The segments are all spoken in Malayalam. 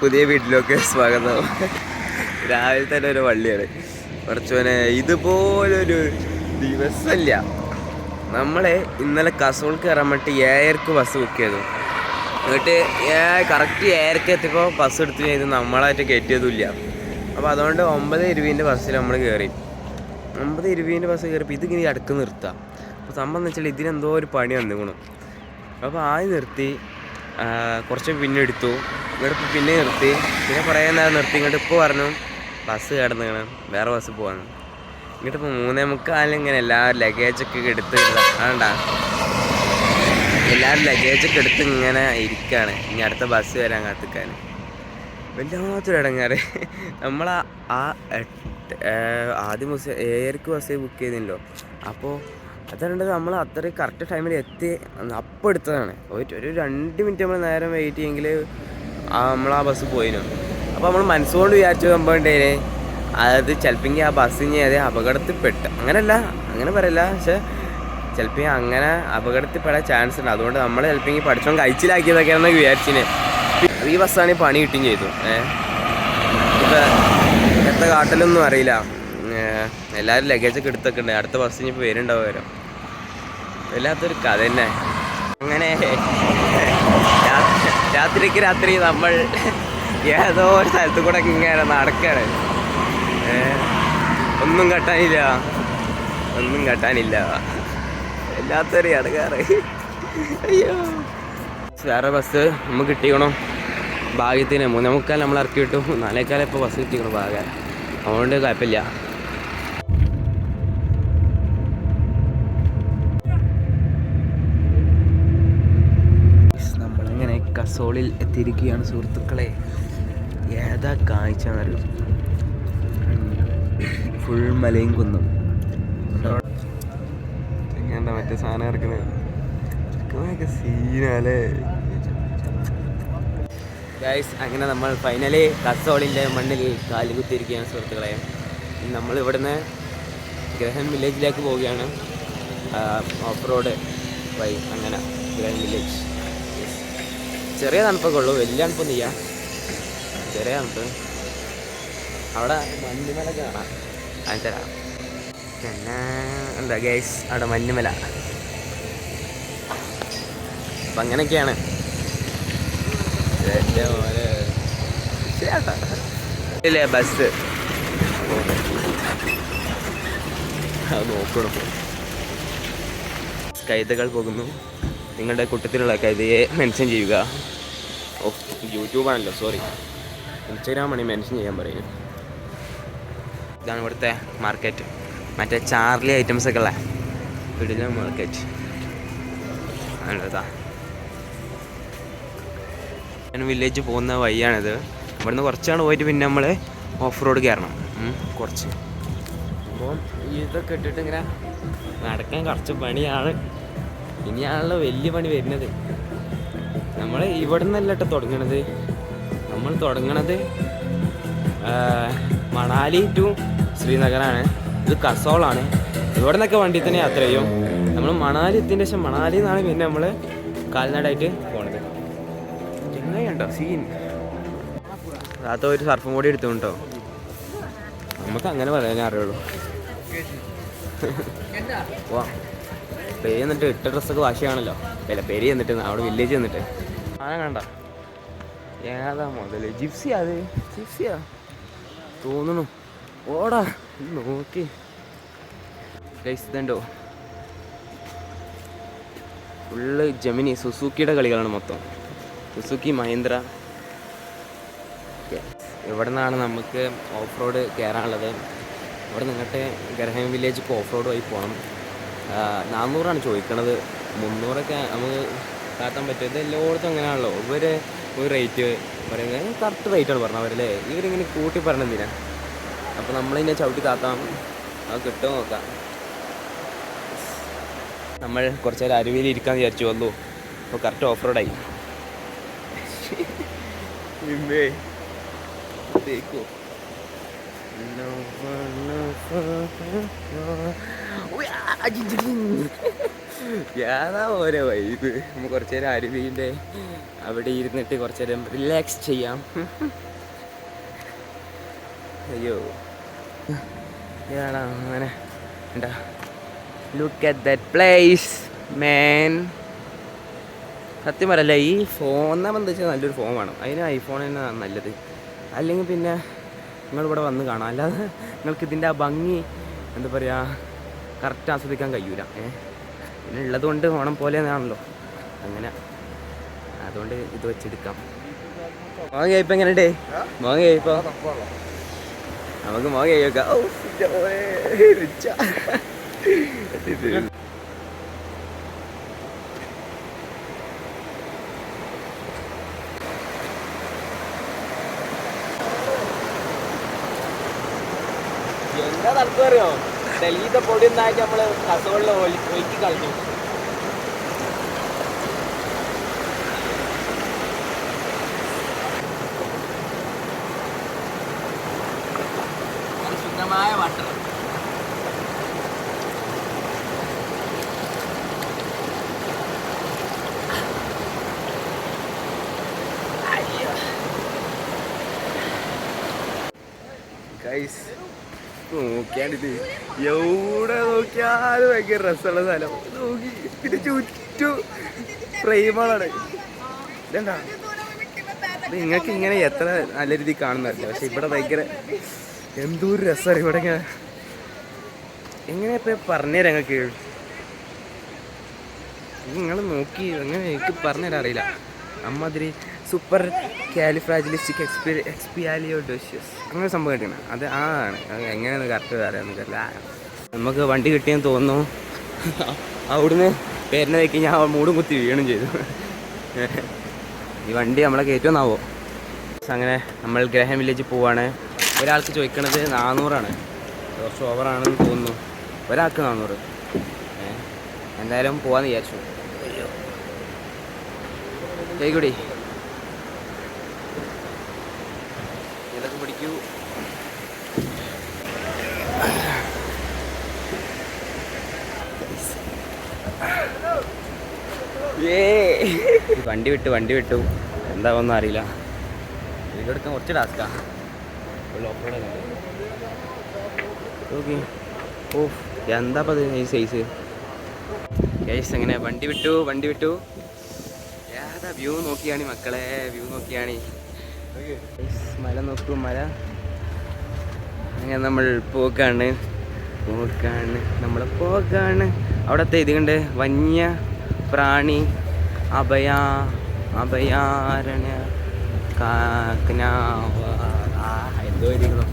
പുതിയ വീട്ടിലൊക്കെ സ്വാഗതം. രാവിലെ തന്നെ ഒരു വള്ളിയാണ് കുറച്ചോനെ. ഇതുപോലൊരു ദിവസമില്ല. നമ്മളെ ഇന്നലെ കസോൾ കയറാൻ വേണ്ടി 7:30 ബസ് ബുക്ക് ചെയ്തു. എന്നിട്ട് കറക്റ്റ് 7:30 എത്തിയപ്പോൾ ബസ് എടുത്തു ചെയ്ത് നമ്മളായിട്ട് കയറ്റിയതുമില്ല. അപ്പോൾ അതുകൊണ്ട് 9:20 ബസ്സിൽ നമ്മൾ കയറി. 9:20 ബസ് കയറിയപ്പോൾ ഇതിങ്ങനെ അടുക്ക് നിർത്താം. അപ്പോൾ സംഭവം എന്ന് വെച്ചാൽ ഇതിനെന്തോ ഒരു പണി വന്നിക്കണം. അപ്പോൾ ആദ്യം നിർത്തി, കുറച്ച് പിന്നെ എടുത്തു, ഇങ്ങോട്ട് പിന്നെ നിർത്തി, പിന്നെ കുറേ നേരം നിർത്തി. ഇങ്ങോട്ട് ഇപ്പോൾ പറഞ്ഞു ബസ് കിടന്നിങ്ങനെ വേറെ ബസ് പോകാൻ. ഇങ്ങോട്ടിപ്പോൾ 3:45 ഇങ്ങനെ എല്ലാവരും ലഗേജൊക്കെ എടുത്ത് വേണ്ട, എല്ലാവരും ലഗേജൊക്കെ എടുത്ത് ഇങ്ങനെ ഇരിക്കുകയാണ് ഇനി അടുത്ത ബസ് വരാൻ കാത്തിക്കാൻ. വല്ലാത്തൊരു ഇടങ്ങാറ്. നമ്മൾ ആദ്യം 7:00 ബസ് ബുക്ക് ചെയ്തില്ലോ. അപ്പോൾ അതുകൊണ്ട് നമ്മൾ അത്രയും കറക്റ്റ് ടൈമിൽ എത്തി അപ്പം എടുത്തതാണ്. ഒരു 2 മിനിറ്റ് നമ്മൾ നേരം വെയിറ്റ് ചെയ്യെങ്കിൽ നമ്മൾ ആ ബസ് പോയിനു. അപ്പോൾ നമ്മൾ മനസ്സുകൊണ്ട് വിചാരിച്ചു സംഭവമുണ്ടേനെ അത് ചിലപ്പോൾ ആ ബസ്സിന് അതേ അപകടത്തിൽപ്പെട്ട്, അങ്ങനെ പറയില്ല, പക്ഷെ ചിലപ്പോൾ അങ്ങനെ അപകടത്തിൽപ്പെടാൻ ചാൻസ് ഉണ്ട്. അതുകൊണ്ട് നമ്മൾ ചിലപ്പോൾ പഠിച്ചോ കഴിച്ചിലാക്കിയതൊക്കെയാണെന്ന് വിചാരിച്ചിന്. ഈ ബസ്സാണെങ്കിൽ പണി കിട്ടുകയും ചെയ്തു. ഇപ്പം എത്ര കാട്ടിലൊന്നും അറിയില്ല. എല്ലാവരും ലഗേജൊക്കെ എടുത്തൊക്കെ ഉണ്ട്. അടുത്ത ബസ്സിന് ഇപ്പോൾ വരുന്നുണ്ടാവും വരും. വല്ലാത്തൊരു കഥ തന്നെ. അങ്ങനെ രാത്രി നമ്മൾ ഏതോ ഒരു സ്ഥലത്ത് കൂടെ ഇങ്ങനെ നടക്കുകയാണ്. ഒന്നും കെട്ടാനില്ല. വല്ലാത്തൊരു ഇടങ്ങാറ്. അയ്യോ, വേറെ ബസ് നമുക്ക് കിട്ടിക്കണോ ഭാഗ്യത്തിന്. 3:45 നമ്മൾ ഇറക്കി വിട്ടു. 4:15 ഇപ്പോൾ ബസ് കിട്ടിക്കണം ഭാഗം. അതുകൊണ്ട് കുഴപ്പമില്ല. നമ്മളിങ്ങനെ കസോളിൽ എത്തിയിരിക്കുകയാണ് സുഹൃത്തുക്കളെ. ഏതാ കാഴ്ച എന്നറിയും. ഫുൾ മലയും കുന്നും. എന്താ മറ്റേ സാധനം ഇറക്കുന്നത് സീനല്ലേ ഗൈസ്. അങ്ങനെ നമ്മൾ ഫൈനലി കസോളിൻ്റെ മണ്ണിൽ കാലുകുത്തിയിരിക്കുകയാണ് സുഹൃത്തുക്കളെ. നമ്മൾ ഇവിടുന്ന് ഗ്രഹം വില്ലേജിലേക്ക് പോവുകയാണ്. ഓഫ് റോഡ് വഴി അങ്ങനെ ഗ്രഹം വില്ലേജ്. ചെറിയ തണുപ്പൊക്കെ ഉള്ളൂ, വലിയ തണുപ്പൊന്നും ഇല്ല, ചെറിയ തണുപ്പ്. അവിടെ മഞ്ഞുമല കാണാം, കാണിച്ചരാം. പിന്നെ എന്താ ഗൈസ്, അവിടെ മഞ്ഞുമല. അപ്പം അങ്ങനെയൊക്കെയാണ്. ഇല്ലേ ബസ് അത് നോക്കണം. കൈതകൾ പോകുന്നു. നിങ്ങളുടെ കൂട്ടത്തിലുള്ള കൈതയെ മെൻഷൻ ചെയ്യുക. യൂട്യൂബാണല്ലോ, സോറി, ഇൻസ്റ്റാഗ്രാമാണ് മെൻഷൻ ചെയ്യാൻ പറയുന്നത്. ഇതാണ് ഇവിടുത്തെ മാർക്കറ്റ്. മറ്റേ ചാർലി ഐറ്റംസൊക്കെ ഉള്ള വീടിലെ മാർക്കറ്റ് നല്ലതാ. വില്ലേജ് പോകുന്ന വഴിയാണിത്. ഇവിടുന്ന് കുറച്ചാണ് പോയിട്ട് പിന്നെ നമ്മൾ ഓഫ് റോഡ് കയറണം കുറച്ച്. അപ്പോൾ ഇതൊക്കെ ഇട്ടിട്ട് ഇങ്ങനെ നടക്കാൻ കുറച്ച് പണിയാണ്. ഇനിയാണല്ലോ വലിയ പണി വരുന്നത്. നമ്മൾ ഇവിടെ നിന്നല്ല കേട്ടോ തുടങ്ങണത്. നമ്മൾ തുടങ്ങണത് മണാലി ടു ശ്രീനഗറാണ്. ഇത് കസോളാണ്. ഇവിടെ നിന്നൊക്കെ വണ്ടി തന്നെ യാത്ര ചെയ്യും. നമ്മൾ മണാലി എത്തിയതിന് ശേഷം മണാലിയിൽ നിന്നാണ് പിന്നെ നമ്മൾ കാൽനടായിട്ട് പോണത്. ചെങ്ങായിണ്ടോ സീൻ. അതാത്ത ഒരു സർഫും കൂടി എടുത്തുകൊണ്ടോ. നമുക്ക് അങ്ങനെ പറയാനേ അറിയുള്ളൂ. വാ, പേര് എന്നിട്ട് ഇട്ട ഡ്രസ്സൊക്കെ വാശിയാണല്ലോ. അല്ല, പേര് ചെന്നിട്ട് അവിടെ വില്ലേജ് ചെന്നിട്ട് കണ്ട ഏതാ മുതൽ ജിപ്സിയാ. അത് ജിപ്സിയാ തോന്നുന്നു. ഓടാ നോക്കി ഇതുണ്ടോ, ഫുള്ള് ജെമിനി സുസുക്കിയുടെ കളികളാണ് മൊത്തം. സുസുക്കി, മഹീന്ദ്ര. ഇവിടെ നിന്നാണ് നമുക്ക് ഓഫ് റോഡ് കയറാനുള്ളത്. ഇവിടെ നിന്നിട്ട് ഗ്രഹം വില്ലേജിക്ക് ഓഫ് റോഡ് വഴി പോകണം. 400 ചോദിക്കണത്. 300 നമുക്ക് കാട്ടാൻ പറ്റും. ഇത് എല്ലായിടത്തും അങ്ങനെയാണല്ലോ. ഇവർ ഒരു റേറ്റ് പറയുന്നത് കറക്റ്റ് റേറ്റാണ് പറഞ്ഞവരല്ലേ. ഇവരിങ്ങനെ കൂട്ടി പറഞ്ഞെന്തിനാ. അപ്പോൾ നമ്മളിതിനെ ചവിട്ടി താത്താം, അത് കിട്ടുമോ നോക്കാം. നമ്മൾ കുറച്ച് നേരം അരുവിയിൽ ഇരിക്കാമെന്ന് വിചാരിച്ചു വന്നു. അപ്പോൾ കറക്റ്റ് ഓഫ് റോഡായി. देखो ഏതാ ഓരോ വൈബ്. നമുക്ക് കുറച്ച് നേരം അരുവിൻ്റെ അവിടെ ഇരുന്നിട്ട് കുറച്ച് നേരം റിലാക്സ് ചെയ്യാം. അയ്യോ ഏടാ അങ്ങനെ എന്താ, ലുക്ക് അറ്റ് ദാറ്റ് പ്ലേസ് മാൻ. സത്യം പറയല്ല, ഈ ഫോൺ എന്താ വെച്ചാൽ നല്ലൊരു ഫോൺ വേണം. അതിന് ഐഫോൺ തന്നെ നല്ലത്. അല്ലെങ്കിൽ പിന്നെ നിങ്ങളിവിടെ വന്ന് കാണാം. അല്ലാതെ നിങ്ങൾക്ക് ഇതിൻ്റെ ആ ഭംഗി എന്താ പറയുക കറക്റ്റ് ആസ്വദിക്കാൻ കഴിയൂല. പിന്നെ ഉള്ളത് കൊണ്ട് ഓണം പോലെയാണല്ലോ അങ്ങനെ, അതുകൊണ്ട് ഇത് വെച്ചെടുക്കാം. മോങ്ങ ഇപ്പം എങ്ങനെയുണ്ട്? മോങ്ങ ഇപ്പോൾ നമുക്ക് മോങ്ങ വെക്കാം. എന്താ തണുപ്പ് അറിയോ? ഡൽഹിത്തെ പൊടി ഒന്നാക്കി നമ്മള് കസകളിൽ ഒഴുക്കി കളഞ്ഞു. ശുദ്ധമായ വാട്ടർ. ഗൈസ് നോക്കിയാണിത്, എവിടെ നോക്കിയാലും ഭയങ്കര രസമുള്ള സ്ഥലം. നോക്കി പിന്നെ ചുറ്റും ഫ്രെയിമുകളാണ്. ഇതെന്താ നിങ്ങൾക്ക് ഇങ്ങനെ എത്ര നല്ല രീതിയിൽ കാണുന്നതല്ല, പക്ഷെ ഇവിടെ ഭയങ്കര എന്തോരു രസമാണ് ഇവിടെ. ഇങ്ങനെ എങ്ങനെ ഇപ്പം പറഞ്ഞുതരാം ഞങ്ങൾക്ക്, നിങ്ങൾ നോക്കി എങ്ങനെ എനിക്ക് പറഞ്ഞുതരാൻ അറിയില്ല. അമ്മാതിരി സൂപ്പർ കാലിഫ്രാജിലിസ്റ്റിക് എക്സ്പിയാലിയോഡോഷ്യസ് അങ്ങനെ സംഭവം കിട്ടണം. അത് ആണ് എങ്ങനെയാണ് കറക്റ്റ് അറിയാമെന്നില്ല. നമുക്ക് വണ്ടി കിട്ടിയെന്ന് തോന്നുന്നു. അവിടുന്ന് പേരിനേക്ക് ഞാൻ മൂടും കുത്തി വീണും ചെയ്തു. ഈ വണ്ടി നമ്മളെ കയറ്റുമെന്നാവോ? അങ്ങനെ നമ്മൾ ഗ്രഹാം വില്ലേജിൽ പോവാണ്. ഒരാൾക്ക് ചോദിക്കണത് 400 കുറച്ച് ഓവറാണെന്ന് തോന്നുന്നു. ഒരാൾക്ക് 400. എന്തായാലും പോവാന്ന് വിചാരിച്ചു. കേക്കൂടി ഇതൊക്കെ പിടിക്കൂ. വണ്ടി വിട്ടു എന്താവൊന്നും അറിയില്ല. ഇതെടുക്കാൻ കുറച്ച് ടാസ്കാ. ഓക്കെ. ഓ എന്താ അത് ഈ സൈസ്. ഗൈസ് അങ്ങനെ വണ്ടി വിട്ടു. ഏതാ വ്യൂ നോക്കിയാണ് മക്കളെ, വ്യൂ നോക്കിയാണ്. മല നോക്കൂ, മല. അങ്ങനെ നമ്മൾ പോക്കാണ്. അവിടത്തെ ഇതുകൊണ്ട് വന്യ പ്രാണി അഭയാരണ്യ എന്തോ എഴുതിക്കണോ.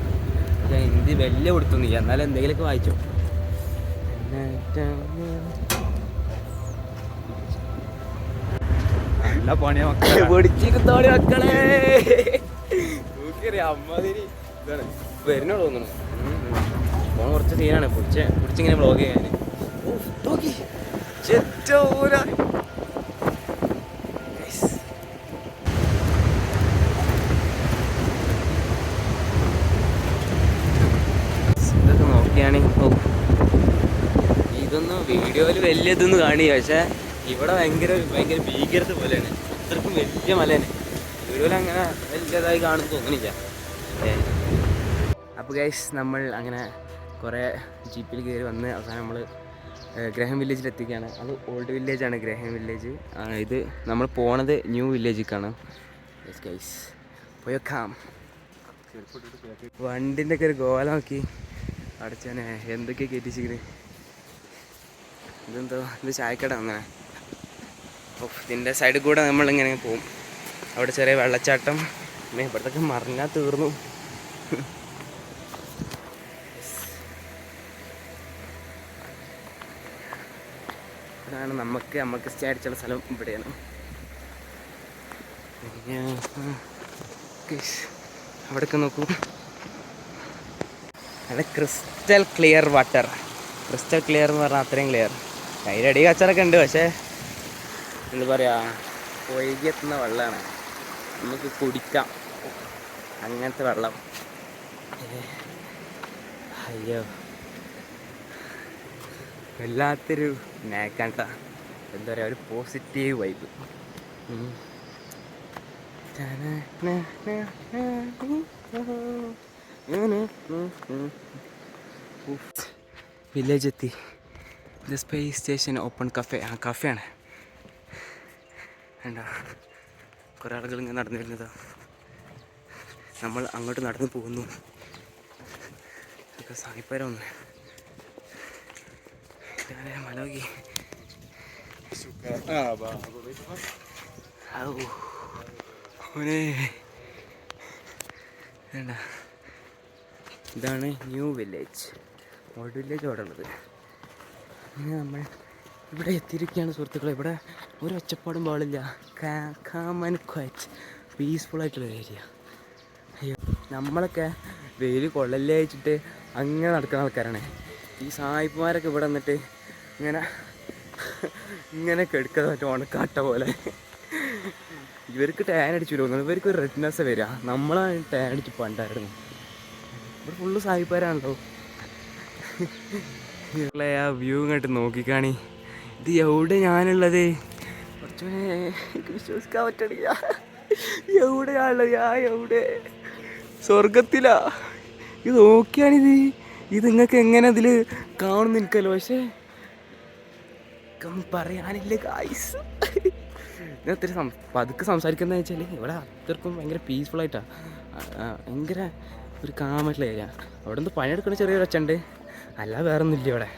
പക്ഷേ ഹിന്ദി വലിയ കൊടുത്തൊന്നുമില്ല, എന്നാലും എന്തെങ്കിലുമൊക്കെ വായിച്ചോ. പൊടിച്ചിരുന്നോളി മക്കളെ. അമ്മാതിരി ഇതാണ് വരുന്നോട് തോന്നണം. ഫോൺ കുറച്ച് സീനാണ്. പിടിച്ചിങ്ങനെ വ്ളോഗ് ചെയ്യാൻ. ഇതൊക്കെ നോക്കിയാണ്. ഇതൊന്നും വീഡിയോയിൽ വലിയ ഇതൊന്നും കാണില്ല, പക്ഷേ ഇവിടെ ഭയങ്കര ഭീകരത പോലെയാണ്. അത്രക്കും വലിയ മലയാണ്. വീഡിയോയിൽ അങ്ങനെ വലിയതായി കാണുന്നു തോന്നുന്നില്ല. അപ്പോൾ ഗൈസ് നമ്മൾ അങ്ങനെ കുറേ ജീപ്പിൽ കയറി വന്ന് അവസാനം നമ്മൾ ഗ്രഹാം വില്ലേജിൽ എത്തിക്കുകയാണ്. അത് ഓൾഡ് വില്ലേജാണ് ഗ്രഹാം വില്ലേജ്. ഇത് നമ്മൾ പോണത് ന്യൂ വില്ലേജിലേക്കാണ്. ഗൈസ് പോയേക്കാം. വണ്ടിൻ്റെ ഒക്കെ ഒരു ഗോല നോക്കി അടച്ചാനെ എന്തൊക്കെയാണ് കയറ്റിച്ചിരിക്കുന്നത്. ഇതെന്തോ ഇത് ചായക്കട അങ്ങനെ. ഇതിൻ്റെ സൈഡിൽ കൂടെ നമ്മളിങ്ങനെ പോവും. അവിടെ ചെറിയ വെള്ളച്ചാട്ടം. ഇവിടത്തൊക്കെ മറിഞ്ഞാൽ തീർന്നു. ഇതാണ് നമുക്ക് സ്റ്റേ അടിച്ചുള്ള സ്ഥലം. ഇവിടെയാണ്. അവിടെയൊക്കെ നോക്കൂ, നല്ല crystal clear water. Crystal clear എന്ന് പറഞ്ഞാൽ അത്രയും ക്ലിയർ. കയ്യിലടി കച്ചറൊക്കെ ഉണ്ട്, പക്ഷേ എന്താ പറയുക, ഒഴുകിയെത്തുന്ന വെള്ളമാണ്. നമുക്ക് കുടിക്കാം അങ്ങനത്തെ വെള്ളം. അയ്യോ വല്ലാത്തൊരു നാക്കാണ്ട, എന്താ പറയുക, ഒരു പോസിറ്റീവ് വൈബ്. വില്ലേജ് എത്തി. ഇത് സ്പേസ് സ്റ്റേഷൻ ഓപ്പൺ കഫേ. ആ കഫേയാണ്. വേണ്ട, കുറേ ആളുകൾ ഇങ്ങനെ നടന്നു വരുന്നതാ. നമ്മൾ അങ്ങോട്ട് നടന്നു പോകുന്നു. ഇതൊക്കെ സായിപ്പരൊന്ന് മല നോക്കി. വേണ്ട, ഇതാണ് ന്യൂ വില്ലേജ്. ഓൾഡ് വില്ലേജ് അവിടെ ഉള്ളത്. അങ്ങനെ നമ്മൾ ഇവിടെ എത്തിയിരിക്കുകയാണ് സുഹൃത്തുക്കളെ. ഇവിടെ ഒരു ഒച്ചപ്പാടും പാടില്ല. കാം ആൻഡ് ക്വയറ്റ്, പീസ്ഫുള്ളായിട്ടുള്ളൊരു ഏരിയ. അയ്യോ, നമ്മളൊക്കെ വെയിൽ കൊള്ളല്ലേ വെച്ചിട്ട് അങ്ങനെ നടക്കുന്ന ആൾക്കാരാണ്. ഈ സായിപ്പുമാരൊക്കെ ഇവിടെ വന്നിട്ട് ഇങ്ങനെ കെടുക്കുന്ന മറ്റേ ഉണക്കാട്ട പോലെ. ഇവർക്ക് ടാൻ അടിച്ചു തോന്നുന്നു. ഇവർക്ക് ഒരു റെഡ്നെസ് വരിക. നമ്മളാണ് ടാൻ അടിച്ച് പണ്ടായിരുന്നു. ഇവിടെ ഫുള്ള് സായിപ്പുമാരാണല്ലോ. ആ വ്യൂ ഇങ്ങോട്ട് നോക്കിക്കാണി. ഇത് എവിടെ ഞാനുള്ളത്? കുറച്ചുകൂടെ എനിക്ക് വിശ്വസിക്കാൻ പറ്റണില്ല. എവിടെയാണുള്ളത്? എവിടെ? സ്വർഗത്തിലാ? ഇത് നോക്കിയാണിത്. ഇത് നിങ്ങൾക്ക് എങ്ങനെ ഇതിൽ കാണുന്നു എനിക്കല്ലോ. പക്ഷേ പറയാനില്ല ഗായ്സ്. ഞാൻ ഒത്തിരി പതുക്കെ സംസാരിക്കുന്നത് വെച്ചാൽ ഇവിടെ അത്രക്കും ഭയങ്കര പീസ്ഫുള്ളായിട്ടാണ്. ഭയങ്കര ഒരു കാമായിട്ടുള്ള ഏരിയ. അവിടെ നിന്ന് പണിയെടുക്കുന്ന ചെറിയൊരു ഒച്ചുണ്ട്, അല്ലാതെ വേറെ ഒന്നുമില്ല ഇവിടെ.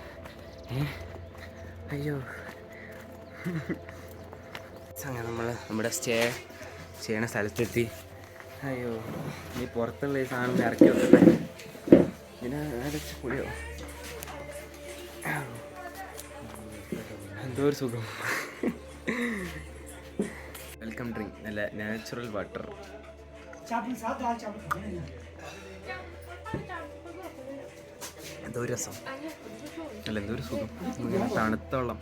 അയ്യോ, അങ്ങനെ നമ്മൾ നമ്മുടെ സ്റ്റേ ചെയ്യണ സ്ഥലത്തെത്തി. അയ്യോ, ഈ പുറത്തുള്ള ഈ സാധനം ഇറക്കി വെക്കട്ടെ. പിന്നെ അടച്ച് പൊളിയോ, എന്തോ ഒരു സുഖം. വെൽക്കം ഡ്രിങ്ക്, നല്ല നാച്ചുറൽ വാട്ടർ. എന്തോ ഒരു രസം, അല്ല എന്തോ ഒരു സുഖം. ഇങ്ങനെ തണുത്ത വെള്ളം.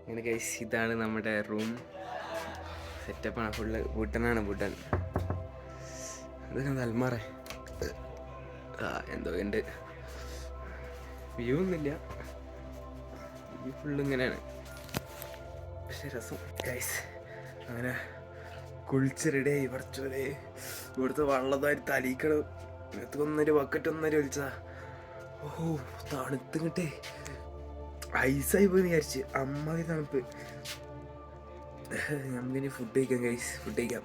ഇങ്ങനെ ഗൈസ്, ഇതാണ് നമ്മുടെ റൂം സെറ്റപ്പാണ്. ഫുള്ള് വുഡനാണ്, വുഡൻ. ഇതൊക്കെ അൽമാറ. എന്തോ ഉണ്ട്, വ്യൂ ഒന്നുമില്ല. വ്യൂ ഫുള്ള് ഇങ്ങനെയാണ്, പക്ഷെ രസം ഗൈസ്. അങ്ങനെ കുളിച്ച് റെഡിയായി. കുറച്ചൊരു ഇവിടുത്തെ വെള്ളതായി തലീക്കണം. ഇങ്ങനത്തെ ഒന്നൊരു ബക്കറ്റ് ഒന്നര ഒലിച്ചതാ. ഓ, തണുത്തിങ്ങട്ടെ ഐസായി പോയി വിചാരിച്ച്. അമ്മാതിരി തണുപ്പ്. നമുക്കിനി ഫുഡ് കഴിക്കാം ഗൈസ്, ഫുഡ് കഴിക്കാം.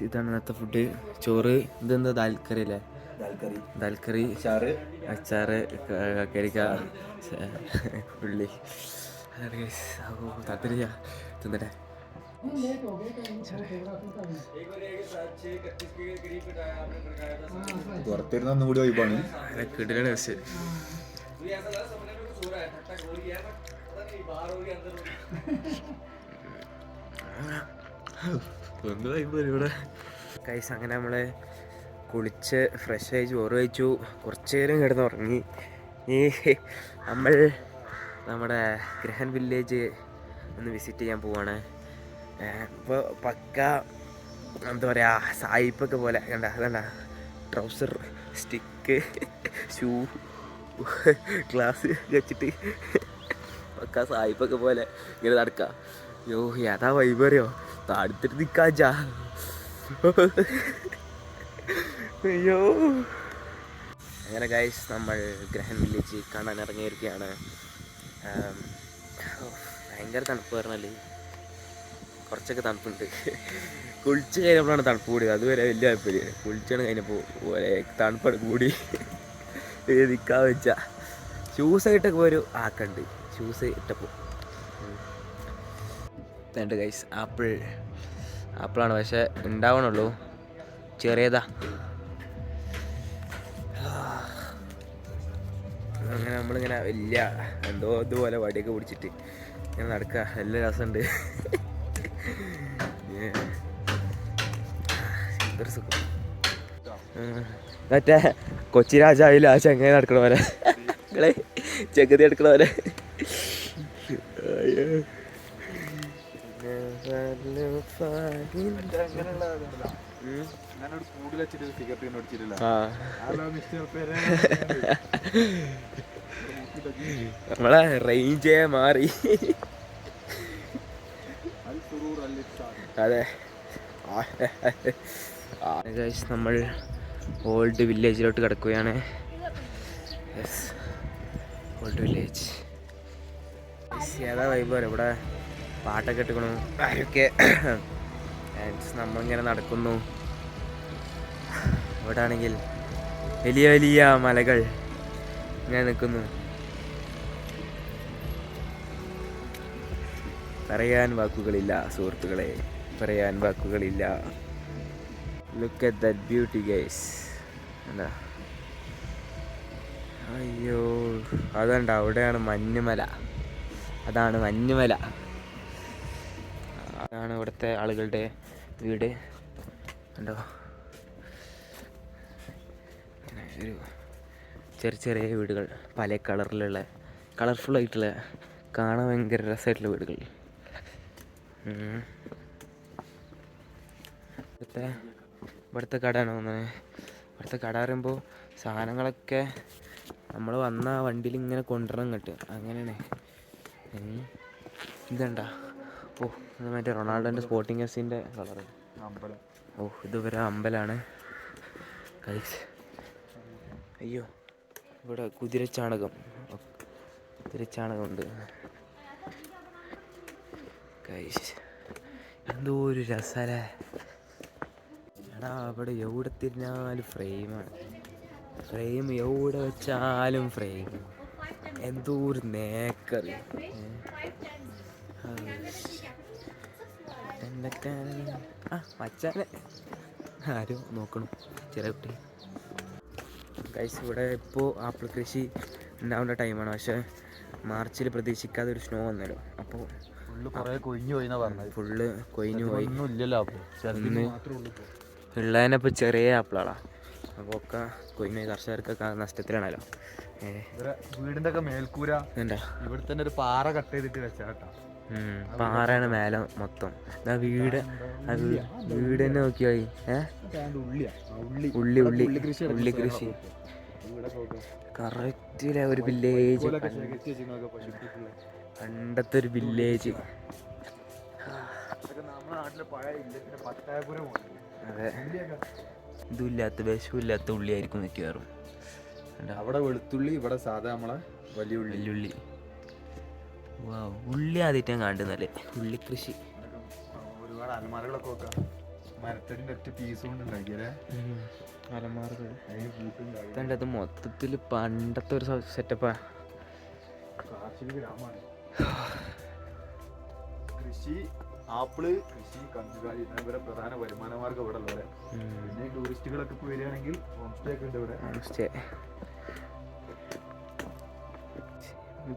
ഇതാണ് ഇന്നത്തെ ഫുഡ്. ചോറ്, ഇതെന്താ ദാൽക്കറി അല്ലേ? ദാൽക്കറി, അച്ചാറ്, കരിക്ക, ഉള്ളി. താല്പര്യ തിന്നട്ടെ. പുറത്തിരുന്ന കൂടി വൈബാണ്. കിടിലാണ്. പക്ഷേ ഇവിടെ കൈസ്. അങ്ങനെ നമ്മൾ കുളിച്ച് ഫ്രഷായി ചോറ് കഴിച്ചു. കുറച്ച് നേരം കിടന്ന് ഉറങ്ങി. ഈ നമ്മൾ നമ്മുടെ ഗ്രഹൻ വില്ലേജ് ഒന്ന് വിസിറ്റ് ചെയ്യാൻ പോവാണ്. ഇപ്പോൾ പക്ക എന്താ പറയുക, സായിപ്പൊക്കെ പോലെ കണ്ട ട്രൗസർ, സ്റ്റിക്ക്, ഷൂ, ഗ്ലാസ് വെച്ചിട്ട് പക്ക സായിപ്പൊക്കെ പോലെ ഇങ്ങനെ നടക്കുക. യോ, ഏതാ വൈബ് അറിയോ? തടുത്തിട്ട് നിൽക്കാച്ചാ. അയ്യോ, അങ്ങനെ ഗൈസ് നമ്മൾ ഗ്രഹൻ വില്ലേജ് കാണാൻ ഇറങ്ങിയിരിക്കുകയാണ്. ഭയങ്കര തണുപ്പ് പറഞ്ഞാൽ കുറച്ചൊക്കെ തണുപ്പുണ്ട്. കുളിച്ച് കഴിഞ്ഞപ്പോഴാണ് തണുപ്പ് കൂടിയത്. അതുവരെ വലിയ കുഴപ്പമില്ല. കുളിച്ചാണ് കഴിഞ്ഞപ്പോൾ തണുപ്പാണ് കൂടി. നിൽക്കാൻ വെച്ചാൽ ഷൂസ് ഇട്ടപ്പോൾ ഒരു ആക്കുണ്ട്. ഷൂസ് ഇട്ടപ്പോൾ വേണ്ട ഗൈസ്. ആപ്പിളാണ്, പക്ഷെ ഉണ്ടാവണുള്ളൂ, ചെറിയതാ. അങ്ങനെ നമ്മളിങ്ങനെ വലിയ എന്തോ ഇതുപോലെ വടിയൊക്കെ പിടിച്ചിട്ട് ഇങ്ങനെ നടക്കുക. നല്ല രസമുണ്ട്. എന്തൊരു സുഖം. മറ്റേ കൊച്ചി രാജാവിൽ ആ ചെങ്ങ നടക്കണ പോലെ, നിങ്ങളെ ചെഗതി എടുക്കണ പോലെ. നമ്മളെ റേഞ്ചേ മാറി. അതെ ഗൈസ്, നമ്മൾ ഓൾഡ് വില്ലേജിലോട്ട് കിടക്കുകയാണ്. Yes, old village. ഏതാ വൈബ് അറിയാം. ഇവിടെ പാട്ടൊക്കെ ഇട്ടുക്കണു ആരൊക്കെ. നമ്മളിങ്ങനെ നടക്കുന്നു. ഇവിടെ ആണെങ്കിൽ വലിയ വലിയ മലകൾ ഇങ്ങനെ നിൽക്കുന്നു. പറയാൻ വാക്കുകളില്ല സുഹൃത്തുക്കളെ, പറയാൻ വാക്കുകളില്ല. Look at that beauty guys. എന്താ, അയ്യോ അതുണ്ട്, അവിടെയാണ് മഞ്ഞുമല. അതാണ് മഞ്ഞുമല. അതാണ് ഇവിടുത്തെ ആളുകളുടെ വീട്. കണ്ടോ, ഒരു ചെറിയ ചെറിയ വീടുകൾ, പല കളറിലുള്ള കളർഫുള്ളായിട്ടുള്ള, കാണാൻ ഭയങ്കര രസമായിട്ടുള്ള വീടുകൾ. ഇവിടുത്തെ കടയാണ് തോന്നുന്നത്. ഇവിടുത്തെ കട പറയുമ്പോൾ സാധനങ്ങളൊക്കെ നമ്മൾ വന്ന വണ്ടിയിൽ ഇങ്ങനെ കൊണ്ടുവരണം ഇങ്ങോട്ട്, അങ്ങനെയാണ്. ഇതെണ്ടാ, ഓ ഇത് മറ്റേ റൊണാൾഡോൻ്റെ സ്പോർട്ടിംഗ് എസിൻ്റെ കളറ് അമ്പലം. ഓ ഇത് വരെ അമ്പലമാണ് ഗൈസ്. അയ്യോ, ഇവിടെ കുതിരച്ചാണകമുണ്ട് ഗൈസ്. എന്തോ ഒരു രസമല്ലേ. എടാ അവിടെ എവിടെ തിരിഞ്ഞാലും ഫ്രെയിമാണ്. ഫ്രെയിം എവിടെ വെച്ചാലും ഫ്രെയിം. എന്തോ ഒരു നേക്കറി. മച്ചാനെ ആരും നോക്കണം, ചെറിയ കുട്ടി. ഗൈസ്, ഇവിടെ ഇപ്പോൾ ആപ്പിൾ കൃഷി ഉണ്ടാവേണ്ട ടൈമാണ്. പക്ഷേ മാർച്ചിൽ പ്രതീക്ഷിക്കാതെ ഒരു സ്നോ വന്നല്ലോ. അപ്പോൾ കൊഴിഞ്ഞു പോയി പറഞ്ഞത്. ഫുള്ള് കൊഴിഞ്ഞു പോയി. ഒന്നും ഇല്ലല്ലോ. ഉള്ളതിനെ ഇപ്പോൾ ചെറിയ ആപ്പിളാണ്. അപ്പോൾ ഒക്കെ കൊഴിഞ്ഞു പോയി. കർഷകർക്കൊക്കെ നഷ്ടത്തിലാണല്ലോ. വീടിന്റെ ഒക്കെ മേൽക്കൂര എന്താ ഇവിടെ തന്നെ ഒരു പാറ കട്ട് ചെയ്തിട്ട് വെച്ചാട്ടാ. പാറയാണ് മേലെ മൊത്തം. വീട് തന്നെ നോക്കിയായി. ഉള്ളി കൃഷി കറക്റ്റിലെ ഒരു വില്ലേജ്, പണ്ടത്തെ ഒരു വില്ലേജ്. അതെ, ഇതുമില്ലാത്ത വിഷമില്ലാത്ത ഉള്ളിയായിരിക്കും മിക്കവാറും. അവിടെ വെളുത്തുള്ളി, ഇവിടെ സാധാ നമ്മളെ വലിയുള്ളി. വാ, ഉള്ളി ആദ്യമായിട്ട് കാണുന്നല്ലേ ഉള്ളി കൃഷി. ഒരുപാട് അലമാരകളൊക്കെ വെക്കാം. മരത്തിന്റെ ഒറ്റ പീസ് കൊണ്ട് ഉണ്ടാക്കിയല്ലേ അലമാരകൾ. അത് മൊത്തത്തിൽ പണ്ടത്തെ ഒരു സെറ്റപ്പാ. കാർഷിക ഗ്രാമമാണ്. കൃഷി, ആപ്പിള് കൃഷി, കന്നുകാലി ഇവരെ പ്രധാന വരുമാന മാർഗ്ഗം ഇവിടെ ഉള്ളത്. പിന്നെ ടൂറിസ്റ്റുകളൊക്കെ ഇപ്പോൾ വരികയാണെങ്കിൽ ഹോം സ്റ്റേ ഒക്കെ ഉണ്ട് ഇവിടെ. ഹോം സ്റ്റേ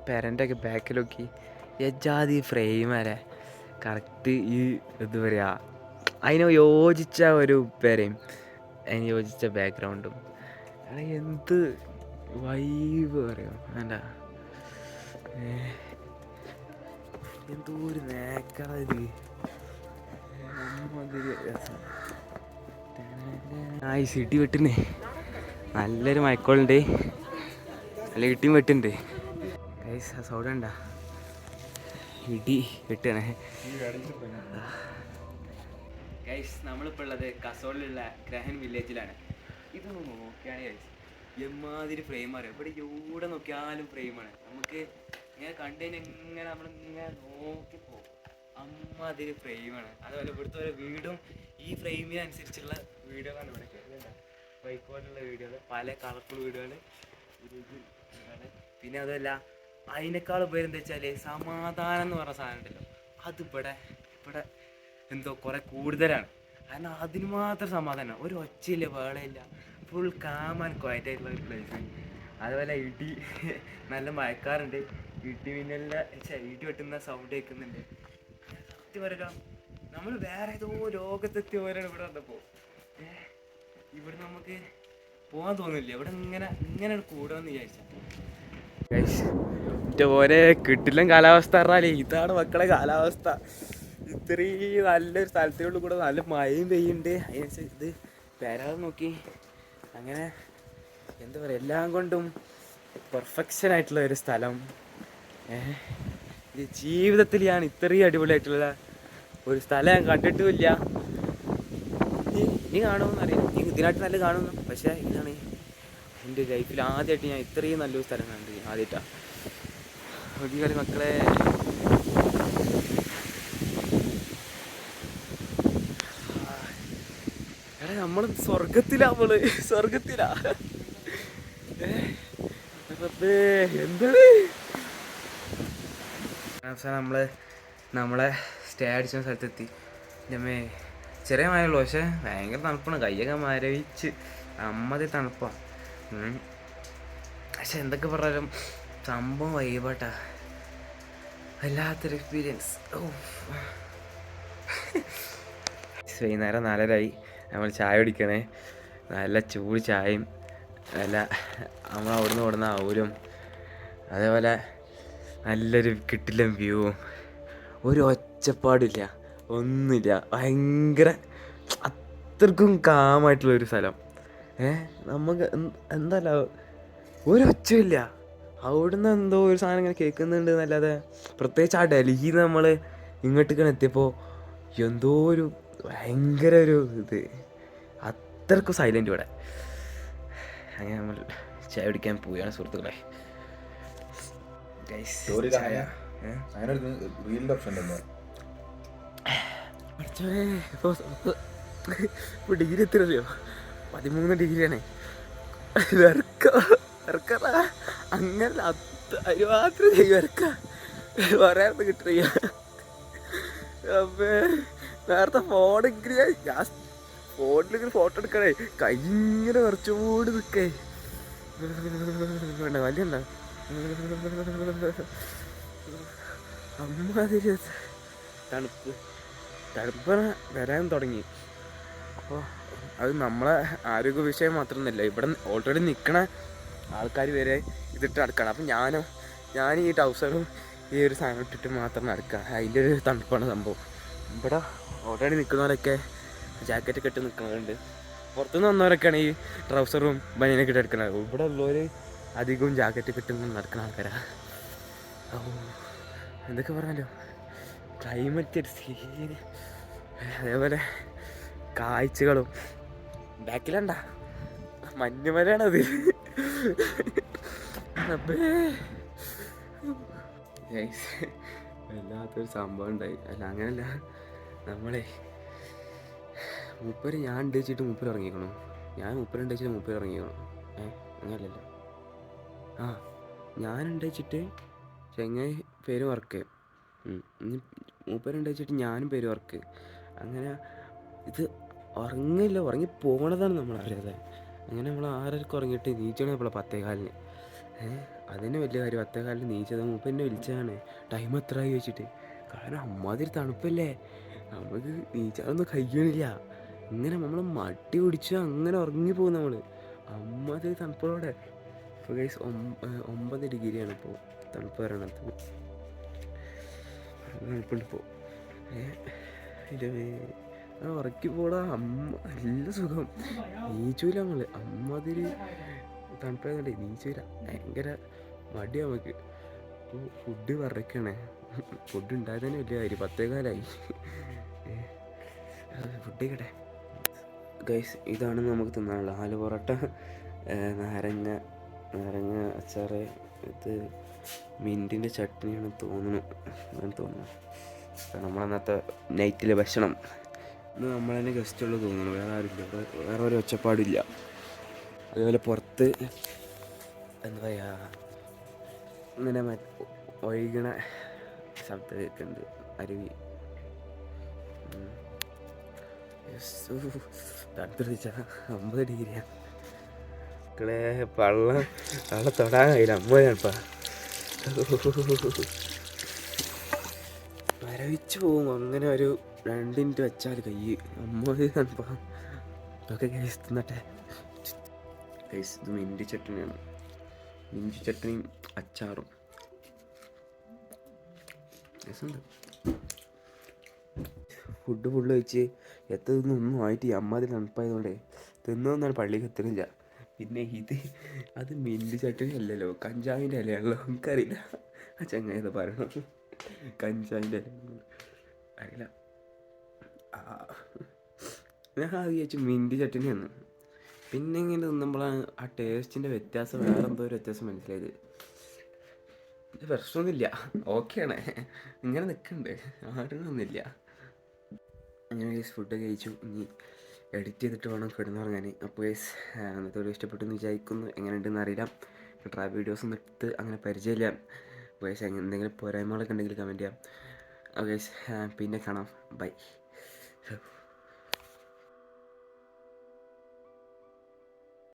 പെരൻ്റെ ഒക്കെ ബാക്കിൽ നോക്കി യജാതി ഫ്രെയിമല്ലേ. കറക്റ്റ് ഈ എന്താ പറയുക, അതിന് യോജിച്ച ഒരു പെരയും അതിന് യോജിച്ച ബാക്ക്ഗ്രൗണ്ടും. എന്ത് വൈബ് പറയാം. വേണ്ട, എന്തോ ഒരു നേക്കറ ഇത്. രസം. ആ ഈ സിട്ടി വെട്ടുന്നേ നല്ലൊരു മയക്കോളുണ്ട്, നല്ല ഇട്ടിയും വെട്ടുണ്ട് ഗൈസ്. ആ സൗണ്ട് ഉണ്ടാ, ഇടി വെട്ടണേ ഗൈസ്. നമ്മളിപ്പോൾ ഉള്ളത് കസോളിലുള്ള ഗ്രഹൻ വില്ലേജിലാണ്. ഇതൊന്ന് നോക്കിയാണ് ഗൈസ്, എമ്മാതിരി ഫ്രെയിം അറിയാം. ഇവിടെ എവിടെ നോക്കിയാലും ഫ്രെയിമാണ്. നമുക്ക് ഇങ്ങനെ കണ്ടുകഴിഞ്ഞാൽ ഇങ്ങനെ നമ്മളിങ്ങനെ നോക്കിപ്പോകും. അമ്മാതിരി ഫ്രെയിമാണ്. അതുപോലെ ഇവിടുത്തെ ഒരു വീടും ഈ ഫ്രെയിമിനനുസരിച്ചുള്ള വീടുകളാണ് ഇവിടെ. വൈക്കോലുള്ള വീടുകൾ, പല കളർഫുൾ വീടുകൾ. പിന്നെ അതല്ല, അതിനേക്കാൾ ഉപരി എന്താ വെച്ചാൽ സമാധാനം എന്ന് പറഞ്ഞ സാധനം ഉണ്ടല്ലോ, അത് ഇവിടെ എന്തോ കുറെ കൂടുതലാണ്. കാരണം അതിന് മാത്രം സമാധാനം. ഒരു ഒച്ചയില്ല, വേളയില്ല, ഫുൾ കാം ആൻഡ് ക്വയറ്റ് ആയിട്ടുള്ള ഒരു പ്ലേസ്. അതുപോലെ ഇടി, നല്ല മഴക്കാറുണ്ട്. ഇടി വെട്ടുന്ന സൗണ്ട് കേൾക്കുന്നുണ്ട്. സത്യം പറയാം, നമ്മൾ വേറെ ഏതോ ലോകത്തെത്തിയവരാണ് ഇവിടെ വന്നപ്പോൾ. ഇവിടെ നമുക്ക് പോകാൻ തോന്നില്ല. ഇവിടെ ഇങ്ങനെ കൂടാന്ന് വിചാരിച്ച ഓരേ കിട്ടില്ല കാലാവസ്ഥ പറഞ്ഞാലേ ഇതാണ് മക്കളെ കാലാവസ്ഥ. ഇത്രയും നല്ലൊരു സ്ഥലത്തിനുള്ളിൽ കൂടെ നല്ല മഴയും പെയ്യുന്നുണ്ട്. അതിനനുസരിച്ച് ഇത് വരാതെ നോക്കി. അങ്ങനെ എന്താ പറയുക, എല്ലാം കൊണ്ടും പെർഫെക്ഷൻ ആയിട്ടുള്ള ഒരു സ്ഥലം. ഈ ജീവിതത്തിൽ ഞാൻ ഇത്രയും അടിപൊളിയായിട്ടുള്ള ഒരു സ്ഥലം ഞാൻ കണ്ടിട്ടുമില്ല. ഇനി കാണുമെന്നറിയാം, നീ ഇതിനായിട്ട് നല്ല കാണുന്നു. പക്ഷേ ഇതാണ് എൻ്റെ ലൈഫിൽ ആദ്യമായിട്ട് ഞാൻ ഇത്രയും നല്ലൊരു സ്ഥലം കണ്ടത്. ആദ്യമായിട്ടാണ്. നോക്കിക്കളി മക്കളെ, എടാ നമ്മൾ സ്വർഗത്തിലാ, സ്വർഗത്തിലാ. എന്താണ് അവസാനം നമ്മളെ സ്റ്റേ അടിച്ച സ്ഥലത്തെത്തി. നമ്മേ ചെറിയ മഴയുള്ളൂ, പക്ഷേ ഭയങ്കര തണുപ്പാണ്. കയ്യൊക്കെ മരവിച്ച് അമ്മതി തണുപ്പാണ്. പക്ഷെ എന്തൊക്കെ പറഞ്ഞാലും സംഭവം വൈബാട്ടാ, വല്ലാത്തൊരു എക്സ്പീരിയൻസ്. വൈകുന്നേരം 4:30 നമ്മൾ ചായ കുടിക്കണേ. നല്ല ചൂട് ചായയും നല്ല നമ്മൾ അവിടുന്ന് കൊടുന്ന ഔലും, അതേപോലെ നല്ലൊരു കിട്ടില്ല വ്യൂവും, ഒരു ഒച്ചപ്പാടില്ല, ഒന്നുമില്ല. ഭയങ്കര അത്രക്കും കാമായിട്ടുള്ളൊരു സ്ഥലം. നമുക്ക് എന്തല്ല ഒരു ഒച്ചയില്ല. അവിടുന്ന് എന്തോ ഒരു സാധനം ഇങ്ങനെ കേൾക്കുന്നുണ്ട് എന്നല്ലാതെ, പ്രത്യേകിച്ച് ആ ഡൽഹിയിൽ നിന്ന് നമ്മൾ ഇങ്ങോട്ടേക്കാണ് എത്തിയപ്പോൾ എന്തോ ഒരു ഭയങ്കര ഒരു ഇത്, അത്രക്കും സൈലൻ്റ് ഇവിടെ. അങ്ങനെ നമ്മൾ ചായ കുടിക്കാൻ പോവുകയാണ് സുഹൃത്തുക്കളെ. ഇപ്പോൾ ഡിഗ്രി എത്തില്ലല്ലോ, 13 ഡിഗ്രിയാണ്. അങ്ങനെ അതിന് മാത്രം വരക്ക പറയാറുണ്ട് കിട്ടിയ. അപ്പേ നേരത്തെ ഫോണിങ്ങനെ ഞാൻ ഫോണിലിങ്ങനെ ഫോട്ടോ എടുക്കണേ, കൈങ്ങനെ കുറച്ചുകൂടി നിൽക്കേ. വേണ്ട വലിയണ്ട അമ്മാതിരി തണുപ്പ് വരാൻ തുടങ്ങി. അപ്പോൾ അത് നമ്മളെ ആരോഗ്യ വിഷയം മാത്രമൊന്നുമല്ല, ഇവിടെ ഓൾറെഡി നിൽക്കണ ആൾക്കാർ വരെ ഇതിട്ട് നടക്കണം. അപ്പം ഞാൻ ഈ ട്രൗസറും ഈ ഒരു സാധനം ഇട്ടിട്ട് മാത്രം നടക്കുക. അതിൻ്റെ ഒരു തണുപ്പാണ് സംഭവം. ഇവിടെ ഓൾറെഡി നിൽക്കുന്നവരൊക്കെ ജാക്കറ്റൊക്കെ ഇട്ട് നിൽക്കുന്നുണ്ട്. പുറത്തുനിന്ന് വന്നവരൊക്കെയാണ് ഈ ട്രൗസറും ബനിയനൊക്കെ ഇട്ട് എടുക്കുന്നത്. ഇവിടെ ഉള്ളവർ അധികവും ജാക്കറ്റൊക്കെ ഇട്ട് നടക്കുന്ന ആൾക്കാരാണ്. ഓ എന്തൊക്കെ പറഞ്ഞാലോ, ക്ലൈമറ്റ് ഒരു സീന്, അതേപോലെ കാഴ്ചകളും. ബാക്കിലണ്ട മഞ്ഞുമലയാണത്. വല്ലാത്തൊരു സംഭവം ഉണ്ടായി. അല്ല അങ്ങനല്ല, നമ്മളെ മൂപ്പര് ഞാൻ ഉണ്ടച്ചിട്ട് മൂപ്പര് ഇറങ്ങിക്കണം, ഞാൻ മൂപ്പരുണ്ടച്ചിട്ട് മൂപ്പര് ഇറങ്ങിക്കണം. അങ്ങനല്ലല്ലോ, ഞാനുണ്ടച്ചിട്ട് ചെങ്ങായി പേര് വർക്ക്, മൂപ്പരുണ്ടച്ചിട്ട് ഞാനും പേര് വർക്ക്. അങ്ങനെ ഇത് ഉറങ്ങി പോകണതാണ് നമ്മളറിയാതെ. അങ്ങനെ നമ്മൾ 6:30 ഉറങ്ങിയിട്ട് നീച്ചണേ ഇപ്പോൾ 10:15. അതിന് വലിയ കാര്യം, 10:15 നീച്ചത്. മുമ്പ് എന്നെ വിളിച്ചതാണ് ടൈം എത്രയായി ചോദിച്ചിട്ട്. കാരണം അമ്മാതിരി തണുപ്പല്ലേ, നമുക്ക് നീച്ചാലൊന്നും കഴിയണില്ല. ഇങ്ങനെ നമ്മൾ മടി പിടിച്ച് അങ്ങനെ ഉറങ്ങിപ്പോകും നമ്മൾ, അമ്മാതിരി തണുപ്പോടെ. ഇപ്പോൾ ഗൈസ് 9 ഡിഗ്രിയാണ് ഇപ്പോൾ തണുപ്പ് പറയണത്. തണുപ്പുണ്ട് ഇപ്പോൾ. ഉറക്കി പോടാ, നല്ല സുഖം. നീച്ചൂല നമ്മൾ, അമ്മാതിരി തണുപ്പായതുകൊണ്ടേ നീച്ചൂല, ഭയങ്കര മടി നമുക്ക്. ഇപ്പോൾ ഫുഡ് വറക്കണേ, ഫുഡ് ഉണ്ടായതന്നെ വലിയ കാര്യം. 10:15 ഫുഡ് കഴിക്കട്ടെ ഗൈസ്. ഇതാണ് നമുക്ക് തിന്നാനുള്ള ആലു പൊറോട്ട, നാരങ്ങ അച്ചാറ്, ഇത് മിൻറ്റിൻ്റെ ചട്നിയാണ് തോന്നുന്നു. നമ്മളന്നത്തെ നൈറ്റിലെ ഭക്ഷണം. ഇന്ന് നമ്മൾ തന്നെ ഗസ്റ്റുള്ളൂ തോന്നുന്നു, വേറെ ആരുമില്ല, വേറെ ഒരു ഒച്ചപ്പാടില്ല. അതുപോലെ പുറത്ത് എന്താ പറയുക, ഇങ്ങനെ ഒഴുകണ ശബ്ദം കേൾക്കുന്നുണ്ട്, അരുവി. തണുത്തിച്ച 50 ഡിഗ്രിയാണ് മക്കളെ. വെള്ളം തൊടാൻ കഴിയില്ല, 50 മരവിച്ച് പോകും. അങ്ങനെ ഒരു 2 മിനിറ്റ് വെച്ചാൽ കൈ 50 തണുപ്പാണ്. ഇതൊക്കെ കേസ് തിന്നട്ടെ കേസ്. ഇത് മിൻറ്റ് ചട്നിയാണ്, മിൻറ്റ് ചട്നിയും അച്ചാറും. രസമുണ്ട്. ഫുഡ് ഫുള്ള് വെച്ച് എത്രയൊന്നും ആയിട്ട് അമ്മാതിരി തണുപ്പായതുകൊണ്ട് തിന്നൊന്നാണ് പള്ളിക്ക് എത്തുന്നില്ല. പിന്നെ അത് മിൻറ്റ് ചട്ടിനി അല്ലല്ലോ, കഞ്ചാവിൻ്റെ ഇലയാണല്ലോ. എനിക്കറിയില്ല ആ ചങ്ങായത് പറയണം. കഞ്ചാവിൻ്റെ ഇല അറിയില്ല. ഞാൻ വിചാരിച്ചു മിൻറ്റ് ചട്ടിനിയാണ്. പിന്നെ ഇങ്ങനെ തിന്നുമ്പോഴാണ് ആ ടേസ്റ്റിൻ്റെ വ്യത്യാസം, വേറെ എന്തോ ഒരു വ്യത്യാസം മനസ്സിലായത്. ഇത് പ്രശ്നമൊന്നുമില്ല, ഓക്കെയാണ്, ഇങ്ങനെ നിൽക്കുന്നുണ്ട്, ആടണമൊന്നുമില്ല. അങ്ങനെ ഗൈസ് ഫുഡ് കഴിച്ചു. ഇനി എഡിറ്റ് ചെയ്തിട്ട് വേണം കിടന്നുറങ്ങാൻ. അപ്പോൾ ഗൈസ് അന്നത്തെ ഒരു ഇഷ്ടപ്പെട്ടെന്ന് വിചാരിക്കുന്നു. എങ്ങനെയുണ്ടെന്ന് അറിയില്ല, ട്രാവൽ വീഡിയോസ് ഒന്നും എടുത്ത് അങ്ങനെ പരിചയമില്ല. അപ്പോൾ ഗൈസ് എന്തെങ്കിലും പോരായ്മകളൊക്കെ ഉണ്ടെങ്കിൽ കമൻറ്റ് ചെയ്യാം. അപ്പോൾ ഗൈസ് പിന്നെ കാണാം, ബൈ.